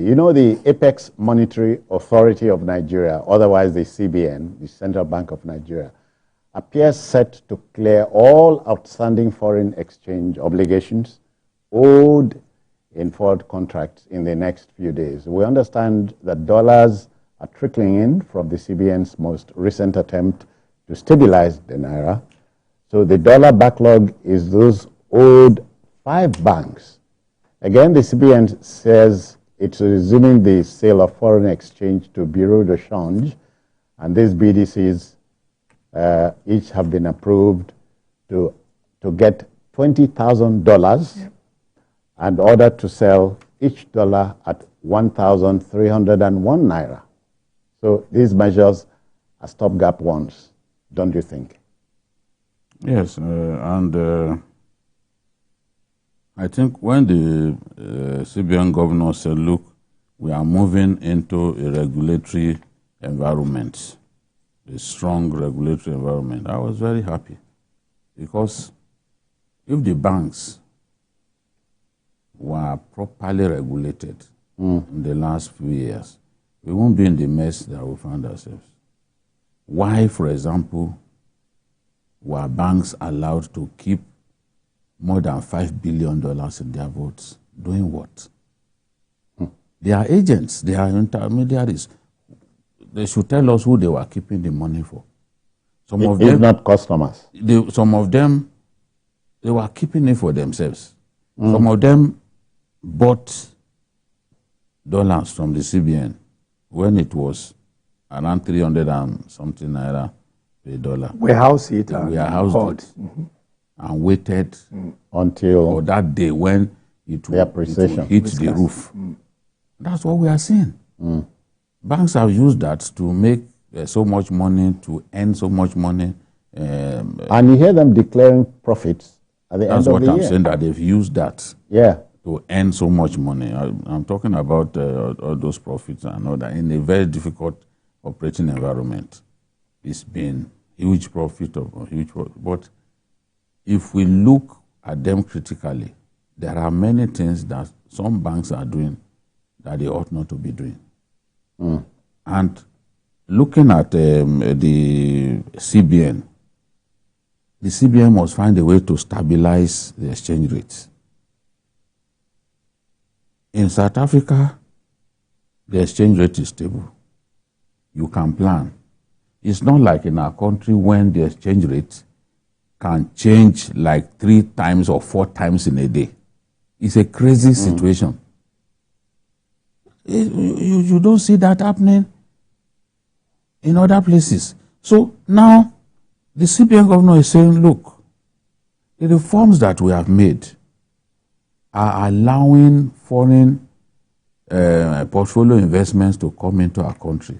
You know, the Apex Monetary Authority of Nigeria, otherwise the CBN, the Central Bank of Nigeria, appears set to clear all outstanding foreign exchange obligations owed in forward contracts in the next few days. We understand that dollars are trickling in from the CBN's most recent attempt to stabilize the naira. So the dollar backlog is those owed 5 banks. Again, the CBN says it's resuming the sale of foreign exchange to Bureau de Change, and these BDCs each have been approved to get $20,000 yep. and ordered to sell each dollar at 1,301 naira. So these measures are stopgap ones, don't you think? Yes, I think when the CBN governor said, look, we are moving into a regulatory environment, a strong regulatory environment, I was very happy. Because if the banks were properly regulated in the last few years, we won't be in the mess that we found ourselves. Why, for example, were banks allowed to keep more than $5 billion in their votes? Doing what? They are agents, they are intermediaries. They should tell us who they were keeping the money for. Some of them, not customers. Some of them, they were keeping it for themselves. Some of them bought dollars from the CBN when it was around 300 and something naira per dollar. Warehouse it. Warehoused it. And waited until for that day when it will hit the roof. That's what we are seeing. Banks have used that to make so much money, to earn so much money. And you hear them declaring profits at the end of the year. That's what I'm saying, that they've used that to earn so much money. I'm talking about all those profits and all that in a very difficult operating environment. It's been huge profit or huge profit. But if we look at them critically, there are many things that some banks are doing that they ought not to be doing. And looking at the CBN must find a way to stabilize the exchange rates. In South Africa, the exchange rate is stable. You can plan. It's not like in our country when the exchange rate can change like 3 times or 4 times in a day. It's a crazy situation. You don't see that happening in other places. So now the CBN governor is saying, look, the reforms that we have made are allowing foreign portfolio investments to come into our country.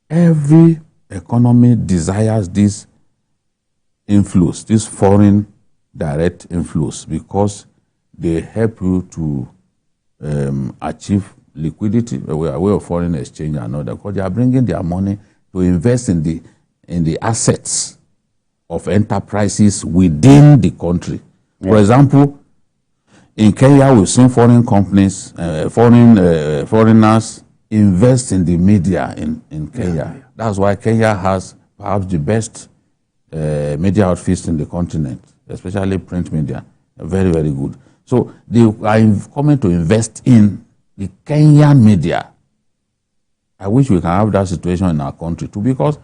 Every economy desires this inflows, this foreign direct inflows, because they help you to achieve liquidity, a way of foreign exchange and all that, because they are bringing their money to invest in the assets of enterprises within the country. For example, in Kenya, we've seen foreign companies, foreigners invest in the media in Kenya. That's why Kenya has perhaps the best media outfits in the continent, especially print media. Very, very good. So they are coming to invest in the Kenyan media. I wish we can have that situation in our country too, because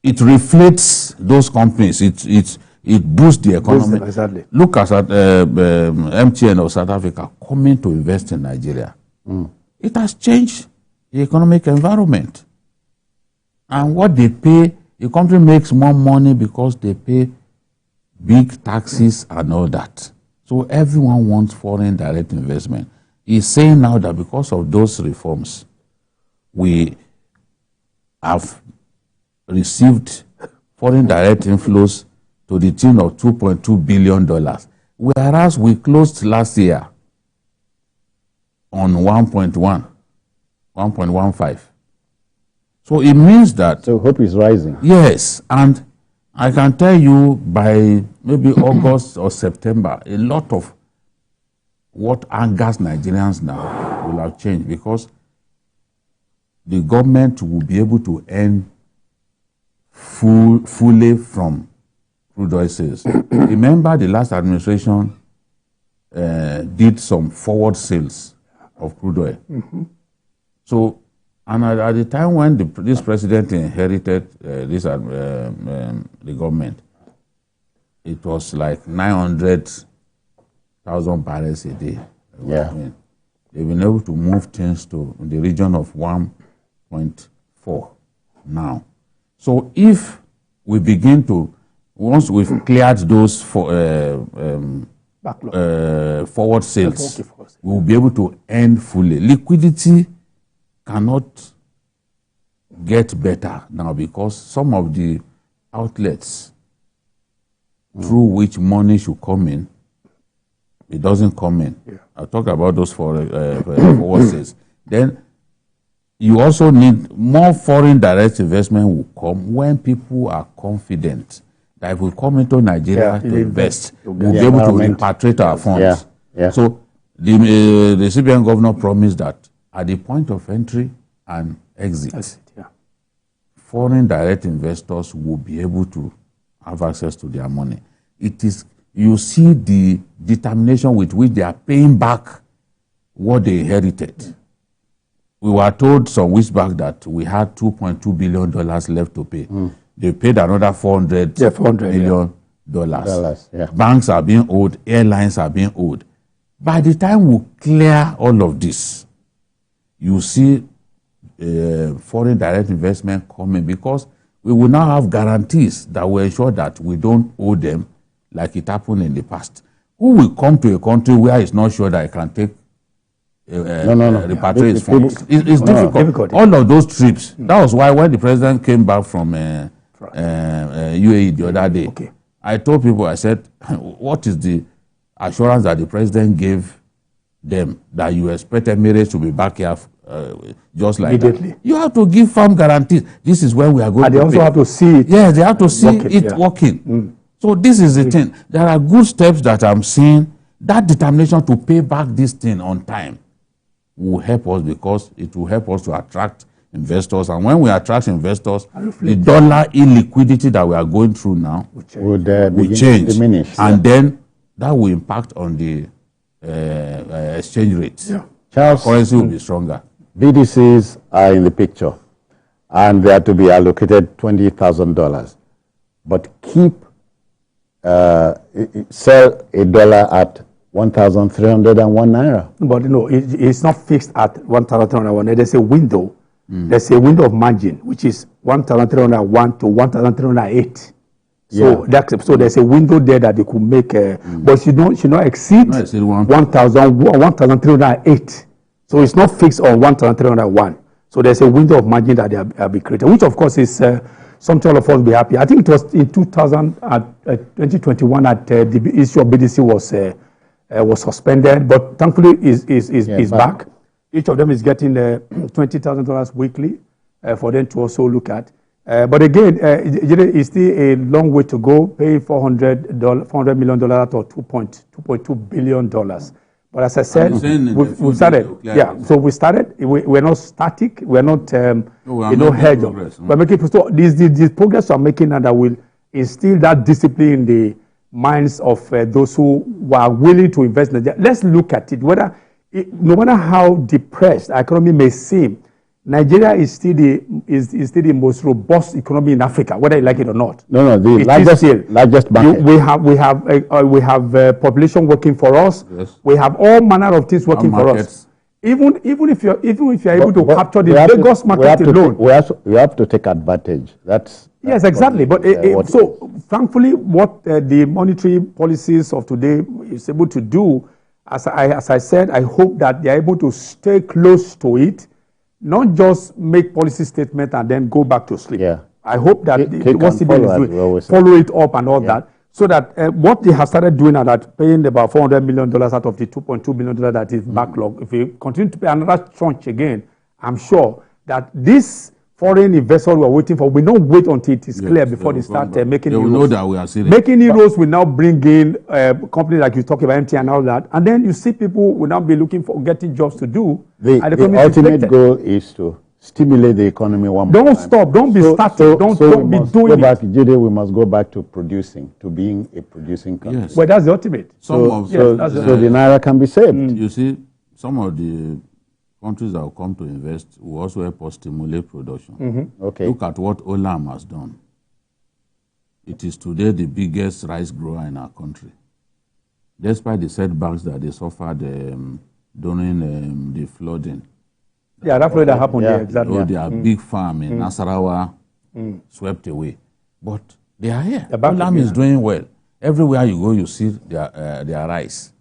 it reflects those companies. It boosts the economy. Exactly. Look at MTN of South Africa coming to invest in Nigeria. It has changed the economic environment. And what they pay, the country makes more money because they pay big taxes and all that. So everyone wants foreign direct investment. He's saying now that because of those reforms, we have received foreign direct inflows to the tune of $2.2 billion, whereas we closed last year on 1.15. So it means that... So hope is rising. Yes, and I can tell you by maybe August or September, a lot of what angers Nigerians now will have changed, because the government will be able to earn fully from crude oil sales. Remember, the last administration did some forward sales of crude oil. So, and at the time when this president inherited the government, it was like 900,000 barrels a day. Yeah. They've been able to move things to the region of 1.4 now. So if we begin to, once we've cleared those forward sales, we'll be able to earn fully. Liquidity cannot get better now, because some of the outlets through which money should come in, it doesn't come in. Yeah. I'll talk about those forward sales. Then you also need more foreign direct investment will come when people are confident that if we come into Nigeria to invest, we'll be able to repatriate our funds. Yeah. Yeah. So the CBN governor promised that at the point of entry and exit, foreign direct investors will be able to have access to their money. It is, you see the determination with which they are paying back what they inherited. We were told some weeks back that we had $2.2 billion left to pay. They paid another $400 million. Yeah. Banks are being owed, airlines are being owed. By the time we clear all of this, you see foreign direct investment coming, because we will now have guarantees that will ensure that we don't owe them like it happened in the past. Who will come to a country where it's not sure that it can take repatriate funds? It's difficult. All of those trips. That was why when the president came back from UAE the other day, I told people, I said, what is the assurance that the president gave them that you expect Emirates to be back here just like that? You have to give firm guarantees. This is where we are going. And they also have to see it. Yeah, they have to see it working. So this is the thing. There are good steps that I'm seeing. That determination to pay back this thing on time will help us, because it will help us to attract investors. And when we attract investors, the dollar illiquidity that we are going through now will change. Diminish. And then that will impact on the exchange rates. Charles, currency will be stronger. BDCs are in the picture, and they are to be allocated $20,000. But sell a dollar at 1,301 naira. But no, it's not fixed at 1,301. There's a window. There's a window of margin, which is 1,301 to 1,308. So so there's a window there that they could make, but should not exceed 1,308. So it's not fixed on 1,301. So there's a window of margin that they have been created, which of course is something all of us will be happy. I think it was in 2021 that the issue of BDC was suspended, but thankfully is back. Each of them is getting $20,000 weekly for them to also look at. But again, it's still a long way to go, paying $400 million out of $2.2 billion. But as I said, we started. So we started. We're not static. We're not, hedge. We're making so these progress we're making, and that will instill that discipline in the minds of those who are willing to invest in Nigeria. Let's look at it. No matter how depressed the economy may seem, Nigeria is still the most robust economy in Africa, whether you like it or not. The largest market. We have population working for us. Yes. We have all manner of things working for us. Even if you're able to capture the Lagos market alone, we have to take advantage. That's yes, exactly. But so thankfully, what the monetary policies of today is able to do, as I said, I hope that they are able to stay close to it. Not just make policy statement and then go back to sleep. Yeah. I hope that what CBN is doing, follow it up and all that, so that what they have started doing are that paying about $400 million out of the $2.2 billion that is backlog. If we continue to pay another tranche again, I'm sure that this foreign investors were waiting for. We don't wait until it is clear before they start making euros. They will know that we are serious. Making euros will now bring in companies like you talk about MT and all that. And then you see people will now be looking for getting jobs to do. The ultimate goal is to stimulate the economy one more time. Don't stop. Don't be static. Don't be doing it. Jide, we must go back to producing, to being a producing country. Yes. Well, that's the ultimate. So the naira can be saved. You see, some of the countries that will come to invest will also help us stimulate production. Okay. Look at what Olam has done. It is today the biggest rice grower in our country. Despite the setbacks that they suffered during the flooding. Yeah, that flood that happened there, exactly. So their big farm in Nasarawa swept away. But they are here. Olam is doing well. Everywhere you go, you see their rice.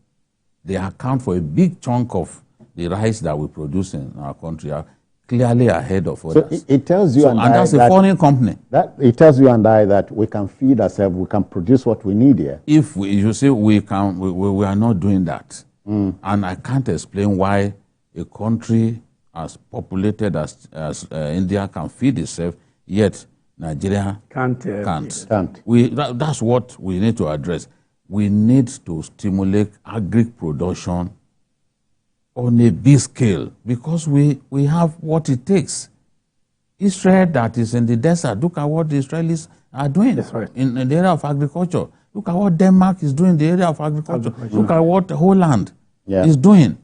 They account for a big chunk of the rice that we produce in our country are clearly ahead of others. So it tells you and that's a foreign company. It tells you and I that we can feed ourselves, we can produce what we need here. If you say we are not doing that. And I can't explain why a country as populated as India can feed itself, yet Nigeria can't. That's what we need to address. We need to stimulate agri production on a big scale because we have what it takes. Israel that is in the desert, look at what the Israelis are doing in the area of agriculture. Look at what Denmark is doing in the area of agriculture. Look at what Holland is doing.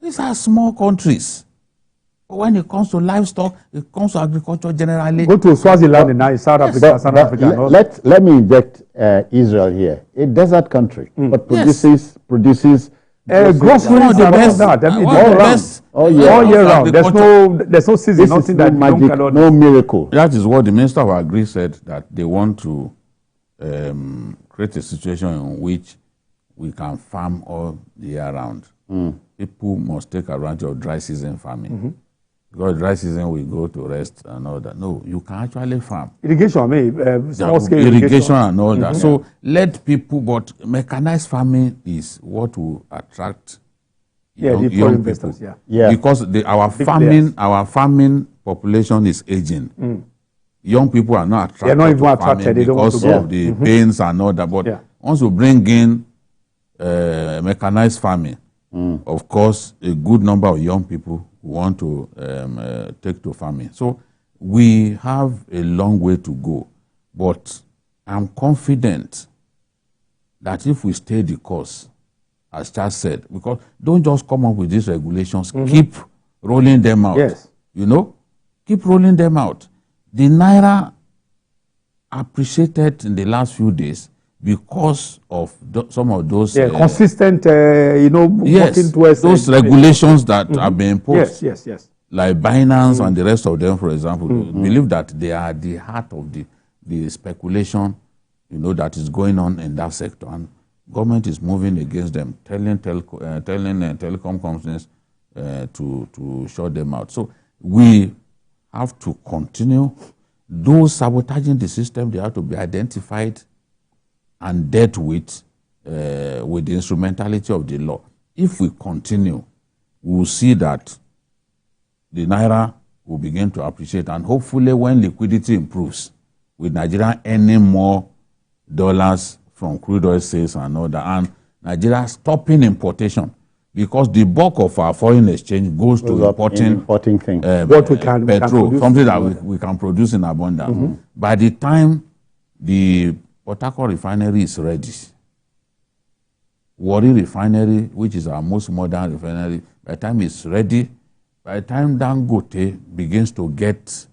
These are small countries. But when it comes to livestock, it comes to agriculture generally. Go to Swaziland in South Africa, South Africa. Let me inject Israel here. A desert country, but produces groceries and all that. All year round. There's no season, nothing that magic, no miracle. That is what the Minister of Agri said, that they want to create a situation in which we can farm all the year round. People must take advantage of dry season farming. Because dry season we go to rest and all that. No, you can actually farm. Irrigation, small scale irrigation and all that. So let people, but mechanized farming is what will attract young people. Because our farming population is aging. Young people are not attracted. They're not even attracted. They don't because of the pains and all that. But once you bring in mechanized farming, of course, a good number of young people want to take to farming. So we have a long way to go, but I'm confident that if we stay the course, as Charles said, because don't just come up with these regulations, keep rolling them out. Keep rolling them out. The naira appreciated in the last few days because of some of those consistent, working towards those regulations that have been imposed. Yes. Like Binance and the rest of them, for example, believe that they are the heart of the speculation, that is going on in that sector, and government is moving against them, telling telecom companies to shut them out. So we have to continue. Those sabotaging the system, they have to be identified and dealt with the instrumentality of the law. If we continue, we will see that the naira will begin to appreciate, and hopefully when liquidity improves, with Nigeria earning more dollars from crude oil sales and all that, and Nigeria stopping importation, because the bulk of our foreign exchange goes to importing things. What we can petrol, something that we can produce in abundance. By the time the Port Harcourt refinery is ready, Warri refinery, which is our most modern refinery, by the time it's ready, by the time Dangote begins to get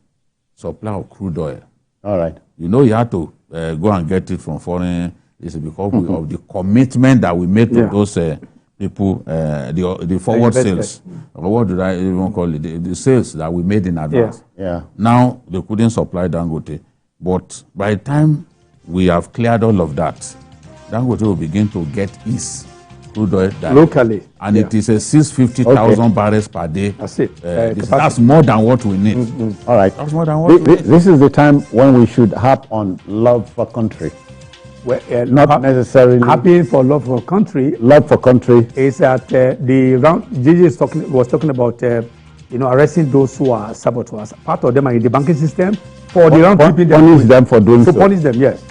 supply of crude oil, all right, you have to go and get it from foreign. It's because of the commitment that we made to those people, the forward sales, or what did I even call it? The sales that we made in advance. Now they couldn't supply Dangote, but by the time we have cleared all of that, Dangote will begin to get his crude oil locally, and it is a 650,000 barrels per day. That's it. That's more than what we need. All right. That's more than what we need. This is the time when we should harp on love for country. Well, not necessarily happy for love for country. Love for country is that the round Gigi was talking about the arresting those who are saboteurs. Part of them are in the banking system for the round keeping them. Punish them for doing so. To punish them, yes.